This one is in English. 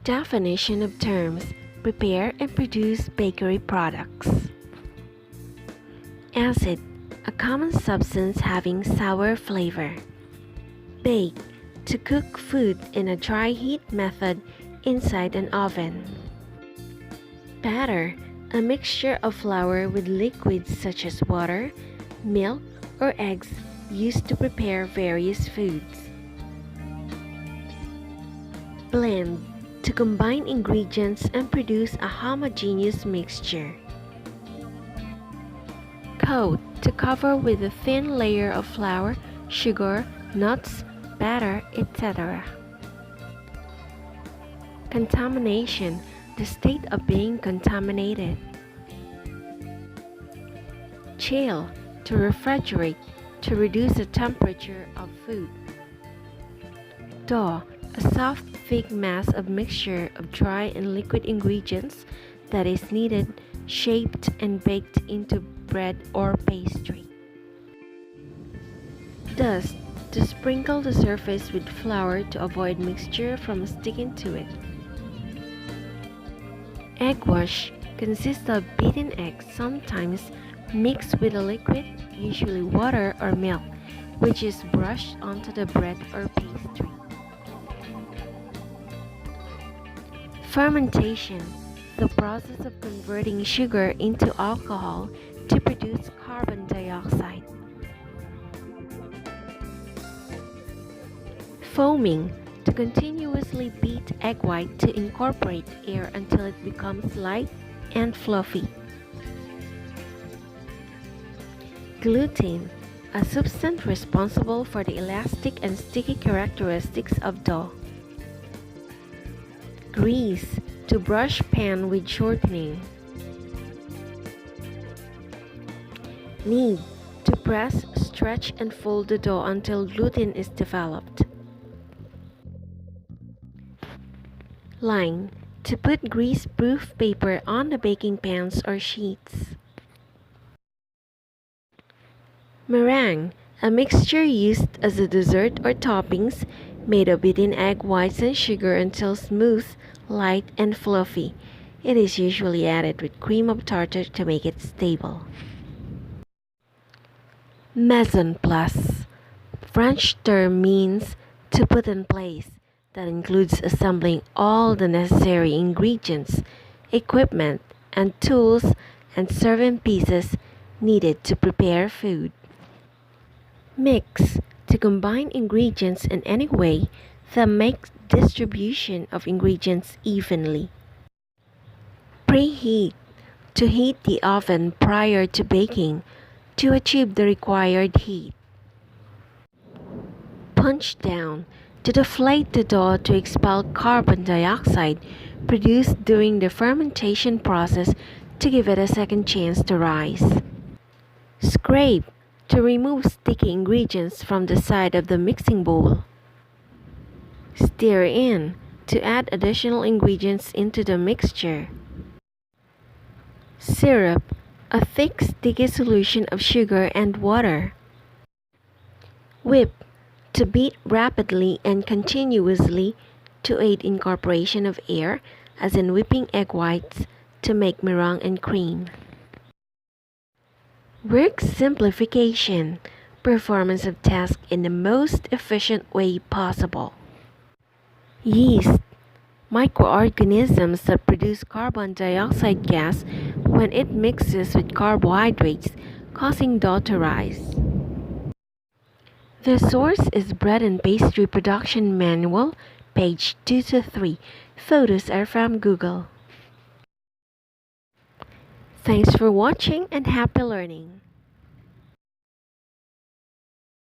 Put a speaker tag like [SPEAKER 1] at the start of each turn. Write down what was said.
[SPEAKER 1] Definition of terms: prepare and produce bakery products. Acid, a common substance having sour flavor. Bake, to cook food in a dry heat method inside an oven. Batter, a mixture of flour with liquids such as water, milk, or eggs used to prepare various foods. Blend, to combine ingredients and produce a homogeneous mixture. Coat, to cover with a thin layer of flour, sugar, nuts, batter, etc. Contamination, the state of being contaminated. Chill, to refrigerate, to reduce the temperature of food. Dough, a soft, thick mass of mixture of dry and liquid ingredients that is kneaded, shaped, and baked into bread or pastry. Dust, to sprinkle the surface with flour to avoid mixture from sticking to it. Eggwash consists of beaten eggs, sometimes mixed with a liquid, usually water or milk, which is brushed onto the bread or pastry. Fermentation, the process of converting sugar into alcohol to produce carbon dioxide. Foaming, to continuously beat egg white to incorporate air until it becomes light and fluffy. Gluten, a substance responsible for the elastic and sticky characteristics of dough. Grease, to brush pan with shortening. Knead, to press, stretch, and fold the dough until gluten is developed. Line, to put grease-proof paper on the baking pans or sheets. Meringue, a mixture used as a dessert or toppings made of beaten egg whites and sugar until smooth, light, and fluffy. It is usually added with cream of tartar to make it stable. Mise en place, French term means to put in place. That includes assembling all the necessary ingredients, equipment, and tools and serving pieces needed to prepare food. Mix, to combine ingredients in any way that makes distribution of ingredients evenly. Preheat, to heat the oven prior to baking to achieve the required heat. Punch down, to deflate the dough to expel carbon dioxide produced during the fermentation process to give it a second chance to rise. Scrape, to remove sticky ingredients from the side of the mixing bowl. Stir in, to add additional ingredients into the mixture. Syrup, a thick sticky solution of sugar and water. Whip, to beat rapidly and continuously to aid incorporation of air, as in whipping egg whites to make meringue and cream. Work simplification, performance of tasks in the most efficient way possible. Yeast, microorganisms that produce carbon dioxide gas when it mixes with carbohydrates, causing dough to rise. The source is Bread and Pastry Production Manual, page 2 to 3. Photos are from Google. Thanks for watching and happy learning!